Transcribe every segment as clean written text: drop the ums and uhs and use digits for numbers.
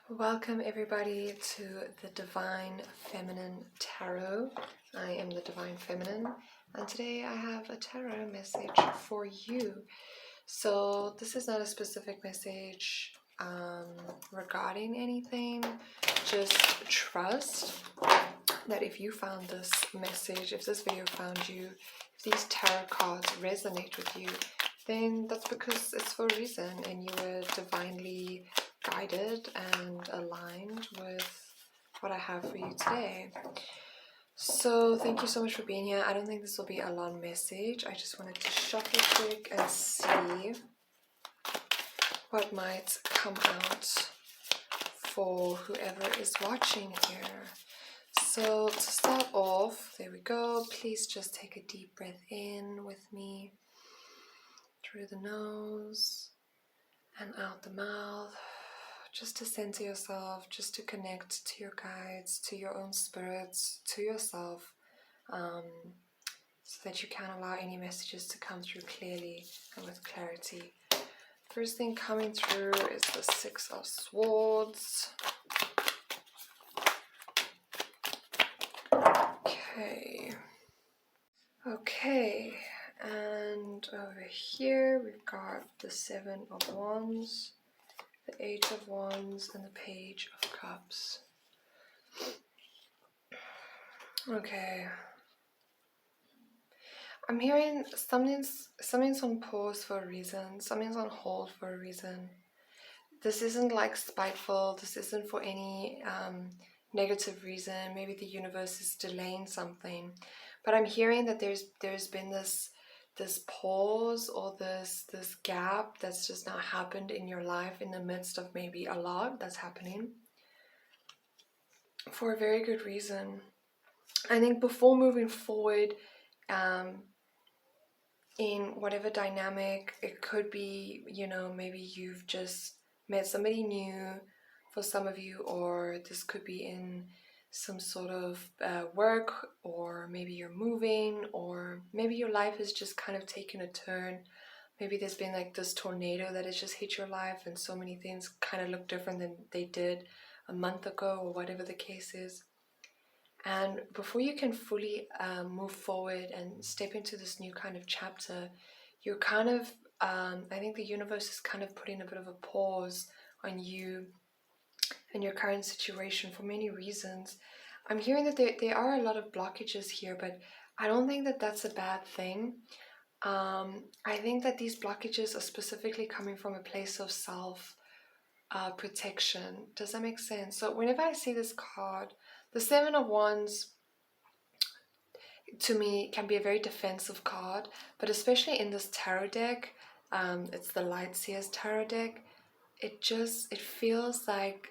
Welcome everybody to the Divine Feminine Tarot. I am the Divine Feminine and today I have a tarot message for you. So this is not a specific message regarding anything, just trust that if you found this message, if this video found you, if these tarot cards resonate with you, then that's because it's for a reason and you were divinely guided and aligned with what I have for you today. So thank you so much for being here. I don't think this will be a long message. I just wanted to shuffle quick and see what might come out for whoever is watching here. So to start off, there we go. Please just take a deep breath in with me through the nose and out the mouth. Just to center yourself, just to connect to your guides, to your own spirits, to yourself, so that you can allow any messages to come through clearly and with clarity. First thing coming through is the Six of Swords. Okay, and over here we've got the Seven of Wands, the Eight of Wands, and the Page of Cups. Okay, I'm hearing something's on pause for a reason, something's on hold for a reason. This isn't like spiteful, this isn't for any negative reason. Maybe the universe is delaying something, but I'm hearing that there's been this pause or this gap that's just now happened in your life in the midst of maybe a lot that's happening for a very good reason. I think before moving forward in whatever dynamic, it could be, maybe you've just met somebody new for some of you, or this could be in some sort of work, or maybe you're moving, or maybe your life has just kind of taken a turn. Maybe there's been like this tornado that has just hit your life and so many things kind of look different than they did a month ago, or whatever the case is. And before you can fully move forward and step into this new kind of chapter, you're kind of, I think the universe is kind of putting a bit of a pause on you and your current situation for many reasons. I'm hearing that there are a lot of blockages here, but I don't think that that's a bad thing. I think that these blockages are specifically coming from a place of self protection. Does that make sense? So whenever I see this card, the Seven of Wands, to me, can be a very defensive card, but especially in this tarot deck, it's the Light Seers tarot deck, it feels like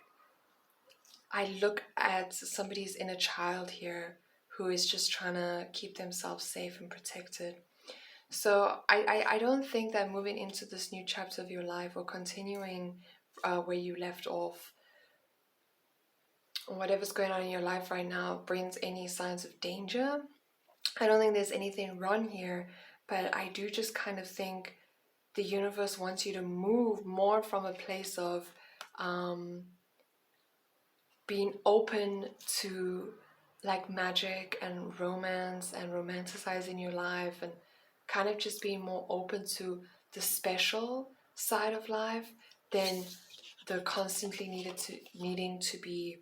I look at somebody's inner child here who is just trying to keep themselves safe and protected. So I don't think that moving into this new chapter of your life or continuing where you left off, whatever's going on in your life right now, brings any signs of danger. I don't think there's anything wrong here, but I do just kind of think the universe wants you to move more from a place of being open to like magic and romance and romanticizing your life, and kind of just being more open to the special side of life than the constantly needing to be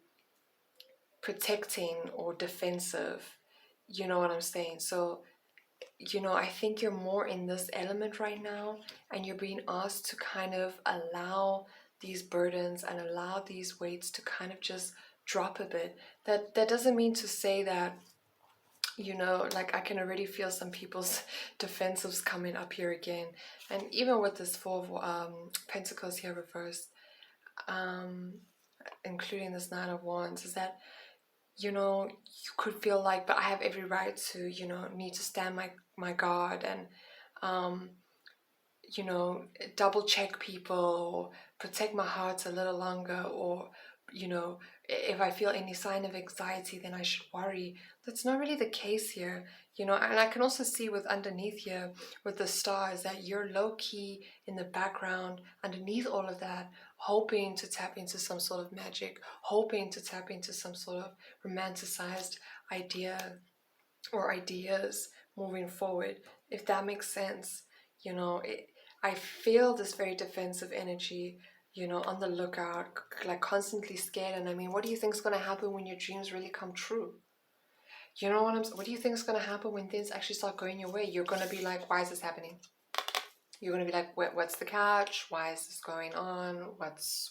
protecting or defensive. You know what I'm saying? So, I think you're more in this element right now, and you're being asked to kind of allow these burdens and allow these weights to kind of just drop a bit. That doesn't mean to say that, like I can already feel some people's defensives coming up here again. And even with this Four of Pentacles here reversed, including this Nine of Wands, is that you could feel like, but I have every right to, need to stand my guard and, double check people, or protect my heart a little longer, or, if I feel any sign of anxiety, then I should worry. That's not really the case here, and I can also see with underneath here with the stars that you're low-key in the background underneath all of that, hoping to tap into some sort of magic, hoping to tap into some sort of romanticized idea or ideas moving forward, if that makes sense. I feel this very defensive energy, on the lookout, like constantly scared. And I mean, what do you think is going to happen when your dreams really come true? What do you think is going to happen when things actually start going your way? You're going to be like, why is this happening? You're going to be like, what's the catch? Why is this going on? What's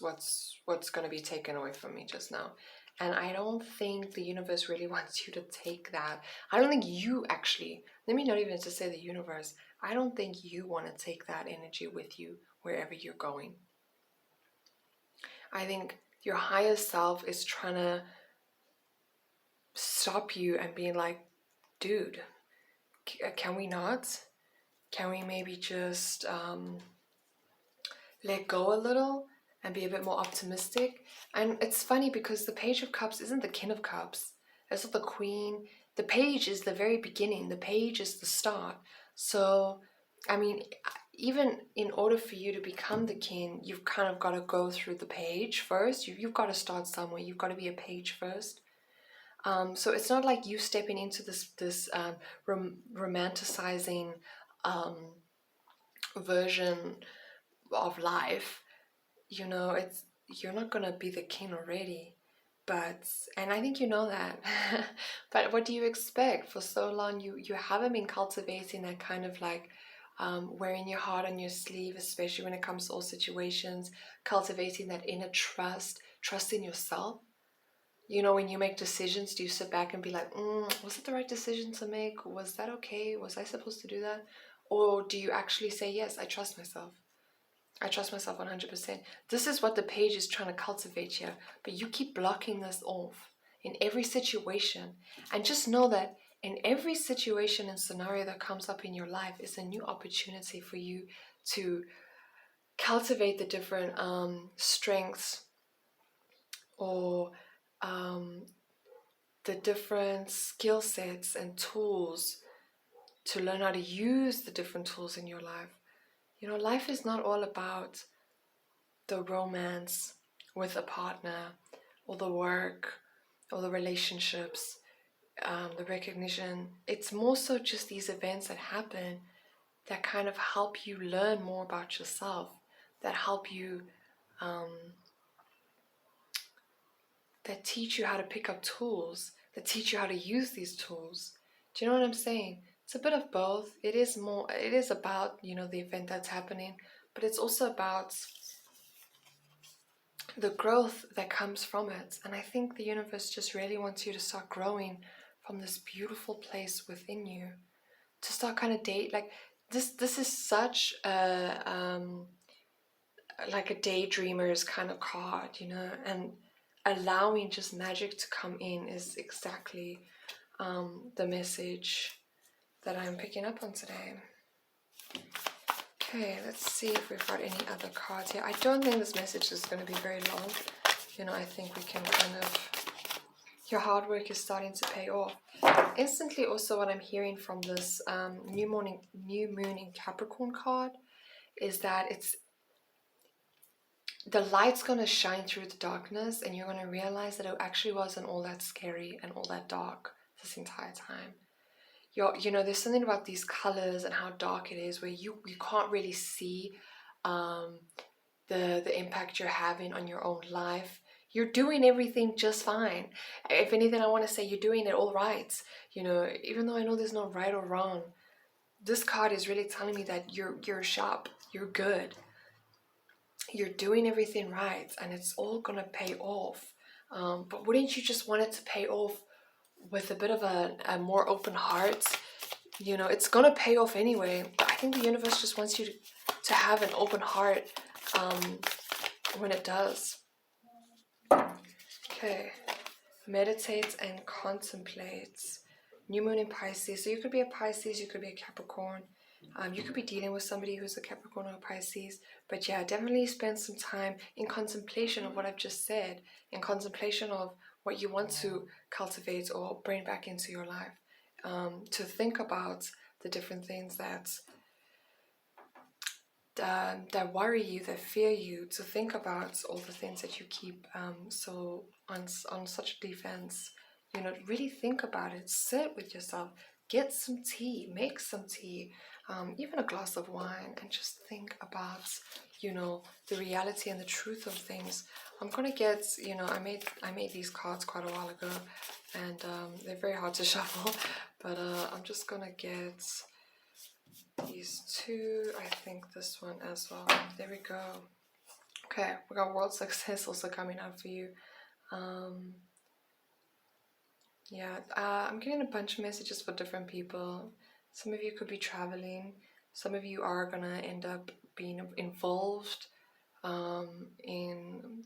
going to be taken away from me just now? And I don't think the universe really wants you to take that. I don't think you actually, let me not even just say the universe, I don't think you want to take that energy with you wherever you're going. I think your higher self is trying to stop you and being like, dude, can we not? Can we maybe just let go a little and be a bit more optimistic? And it's funny because the Page of Cups isn't the King of Cups. It's not the Queen. The Page is the very beginning. The Page is the start. So, I mean, even in order for you to become the king, you've kind of got to go through the page first. You've got to start somewhere. You've got to be a page first. So it's not like you stepping into this romanticizing version of life. You're not gonna be the king already. And I think you know that. But what do you expect? For so long you haven't been cultivating that kind of like wearing your heart on your sleeve, especially when it comes to all situations, cultivating that inner trust in yourself. When you make decisions, do you sit back and be like, was it the right decision to make? Was that okay? Was I supposed to do that? Or do you actually say, yes, I trust myself? I trust myself 100%. This is what the page is trying to cultivate here. But you keep blocking this off in every situation. And just know that in every situation and scenario that comes up in your life is a new opportunity for you to cultivate the different strengths or the different skill sets and tools to learn how to use the different tools in your life. Life is not all about the romance with a partner or the work or the relationships, the recognition. It's more so just these events that happen that kind of help you learn more about yourself, that help you that teach you how to pick up tools, that teach you how to use these tools. Do you know what I'm saying? It's a bit of both. It is about, the event that's happening, but it's also about the growth that comes from it. And I think the universe just really wants you to start growing from this beautiful place within you, to start kind of this is such a like a daydreamer's kind of card, and allowing just magic to come in is exactly the message that I'm picking up on today. Okay, let's see if we've got any other cards here. I don't think this message is going to be very long. I think we can kind of, your hard work is starting to pay off. Instantly also what I'm hearing from this new moon in Capricorn card is that the light's going to shine through the darkness, and you're going to realize that it actually wasn't all that scary and all that dark this entire time. There's something about these colors and how dark it is where you can't really see the impact you're having on your own life. You're doing everything just fine. If anything, I want to say you're doing it all right. Even though I know there's no right or wrong, this card is really telling me that you're sharp, you're good. You're doing everything right, and it's all gonna pay off. But wouldn't you just want it to pay off with a bit of a more open heart? It's gonna pay off anyway, but I think the universe just wants you to have an open heart when it does. Okay, meditates and contemplates. New moon in Pisces. So you could be a Pisces, you could be a Capricorn. You could be dealing with somebody who's a Capricorn or a Pisces. But yeah, definitely spend some time in contemplation of what I've just said, in contemplation of what you want to cultivate or bring back into your life. To think about the different things that that worry you, that fear you, to think about all the things that you keep so on such defense. Really think about it. Sit with yourself. Get some tea. Make some tea. Even a glass of wine, and just think about the reality and the truth of things. I'm gonna get I made these cards quite a while ago, and they're very hard to shuffle. But I'm just gonna get these two. I think this one as well. There we go. Okay, we got world success also coming out for you. Yeah, I'm getting a bunch of messages for different people. Some of you could be traveling. Some of you are gonna end up being involved in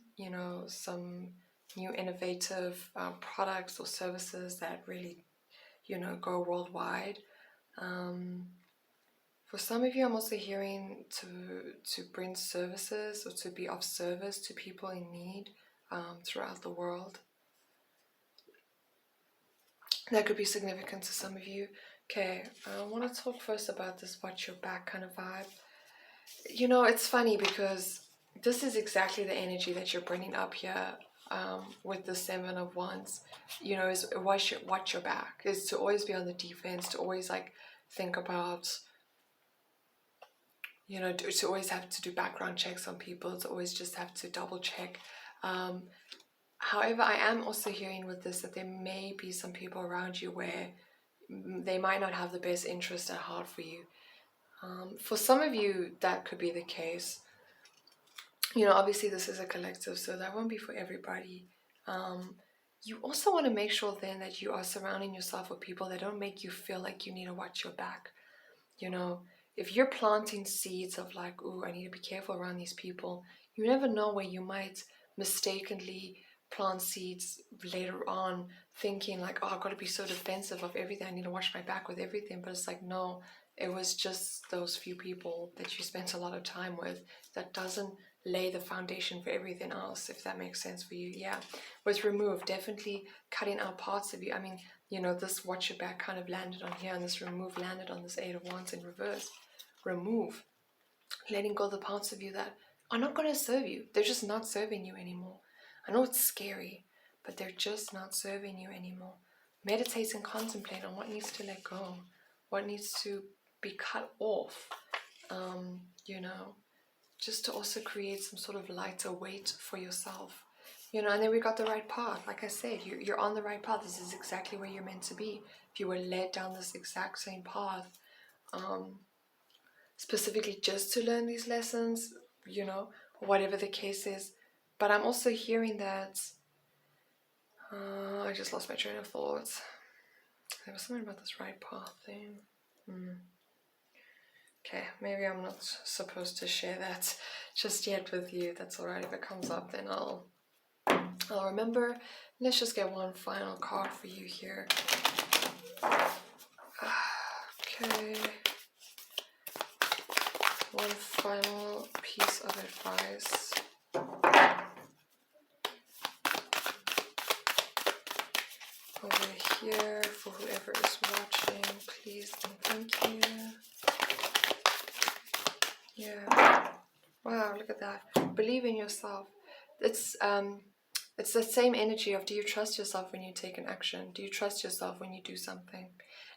some new innovative products or services that really go worldwide. For some of you, I'm also hearing to bring services or to be of service to people in need throughout the world. That could be significant to some of you. Okay, I want to talk first about this watch your back kind of vibe. It's funny because this is exactly the energy that you're bringing up here with the Seven of Wands. Is watch your back. Is to always be on the defense, to always think about, to always have to do background checks on people, to always just have to double check. However, I am also hearing with this that there may be some people around you where they might not have the best interest at heart for you. For some of you, that could be the case. Obviously this is a collective, so that won't be for everybody. You also want to make sure then that you are surrounding yourself with people that don't make you feel like you need to watch your back. If you're planting seeds of ooh, I need to be careful around these people, you never know where you might mistakenly plant seeds later on, thinking oh, I've got to be so defensive of everything, I need to watch my back with everything. But it's no, it was just those few people that you spent a lot of time with that doesn't lay the foundation for everything else, if that makes sense for you. Yeah, with remove, definitely cutting out parts of you. I mean, this watch your back kind of landed on here, and this remove landed on this Eight of Wands in reverse. Remove, letting go of the parts of you that are not going to serve you. They're just not serving you anymore. I know it's scary, but they're just not serving you anymore. Meditate and contemplate on what needs to let go, what needs to be cut off, just to also create some sort of lighter weight for yourself. And then we got the right path. Like I said, you're on the right path. This is exactly where you're meant to be. If you were led down this exact same path, specifically just to learn these lessons, whatever the case is. But I'm also hearing that, I just lost my train of thought. There was something about this right path thing. Okay, maybe I'm not supposed to share that just yet with you. That's alright. If it comes up, then I'll remember. Let's just get one final card for you here. Okay. One final piece of advice. Over here for whoever is watching, please and thank you. Yeah. Wow, look at that. Believe in yourself. It's the same energy of, do you trust yourself when you take an action? Do you trust yourself when you do something?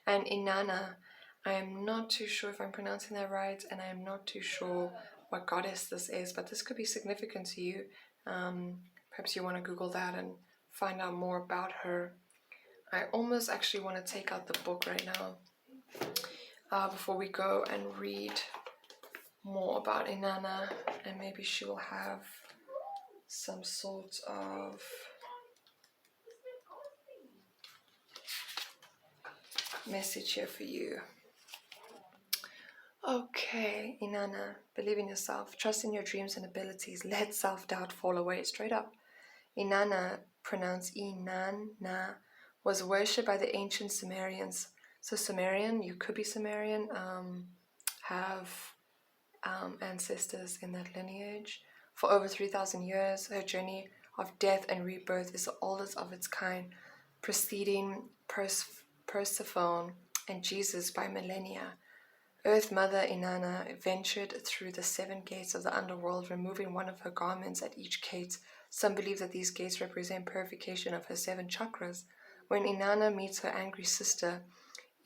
And Inanna, I am not too sure if I'm pronouncing that right, and I am not too sure what goddess this is, but this could be significant to you. Perhaps you want to Google that and find out more about her. I almost actually want to take out the book right now before we go and read more about Inanna, and maybe she will have some sort of message here for you. Okay, Inanna, believe in yourself, trust in your dreams and abilities, let self-doubt fall away. Straight up. Inanna, pronounced Inanna, was worshipped by the ancient Sumerians. So Sumerian, you could be Sumerian, have ancestors in that lineage. For over 3,000 years, her journey of death and rebirth is the oldest of its kind, preceding Persephone and Jesus by millennia. Earth Mother Inanna ventured through the 7 gates of the underworld, removing one of her garments at each gate. Some believe that these gates represent purification of her 7 chakras. When Inanna meets her angry sister,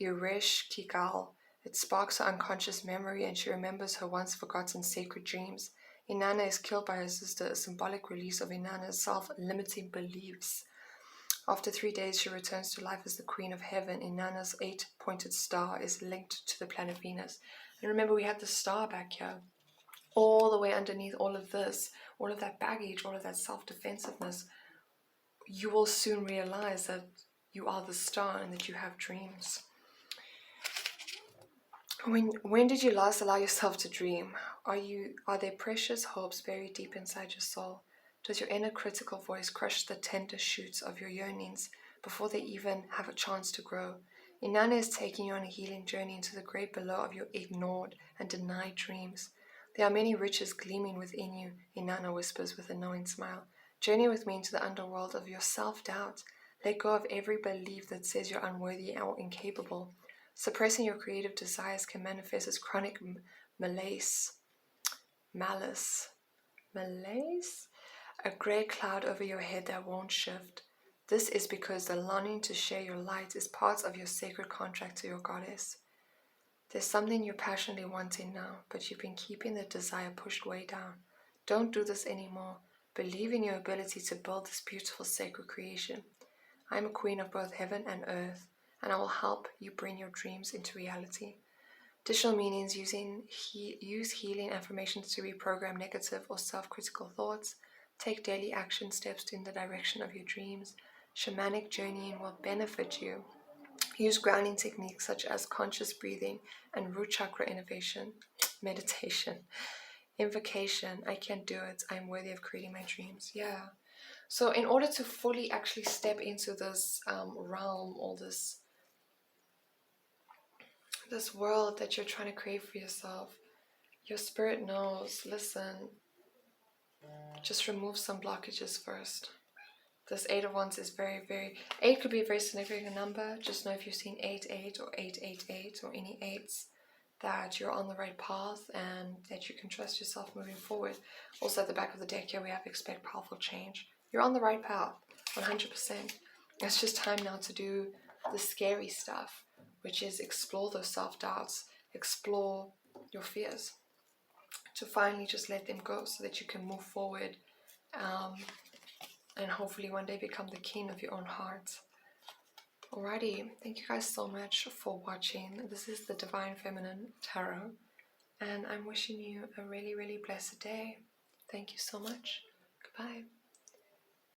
Ereshkigal, it sparks her unconscious memory and she remembers her once forgotten sacred dreams. Inanna is killed by her sister, a symbolic release of Inanna's self-limiting beliefs. After 3 days, she returns to life as the Queen of Heaven. Inanna's 8-pointed star is linked to the planet Venus. And remember, we had the star back here. All the way underneath all of this, all of that baggage, all of that self-defensiveness, you will soon realize that you are the star and that you have dreams. When did you last allow yourself to dream? Are there precious hopes buried deep inside your soul? Does your inner critical voice crush the tender shoots of your yearnings before they even have a chance to grow? Inanna is taking you on a healing journey into the great below of your ignored and denied dreams. There are many riches gleaming within you, Inanna whispers with a knowing smile. Journey with me into the underworld of your self-doubt. Let go of every belief that says you're unworthy or incapable. Suppressing your creative desires can manifest as chronic malice, a grey cloud over your head that won't shift. This is because the longing to share your light is part of your sacred contract to your goddess. There's something you're passionately wanting now, but you've been keeping the desire pushed way down. Don't do this anymore. Believe in your ability to build this beautiful sacred creation. I'm a queen of both heaven and earth, and I will help you bring your dreams into reality. Additional meanings: use healing affirmations to reprogram negative or self-critical thoughts. Take daily action steps in the direction of your dreams. Shamanic journeying will benefit you. Use grounding techniques such as conscious breathing and root chakra meditation. Invocation: I can do it. I'm worthy of creating my dreams. Yeah. So in order to fully actually step into this realm, or this world that you're trying to create for yourself, your spirit knows, listen, just remove some blockages first. This 8 of Wands is very, 8 could be a very significant number. Just know if you've seen 88 or 888 or any 8s, that you're on the right path and that you can trust yourself moving forward. Also at the back of the deck here we have expect powerful change. You're on the right path, 100%. It's just time now to do the scary stuff, which is explore those self-doubts, explore your fears, to finally just let them go so that you can move forward and hopefully one day become the king of your own heart. Alrighty, thank you guys so much for watching. This is the Divine Feminine Tarot, and I'm wishing you a really, really blessed day. Thank you so much. Goodbye.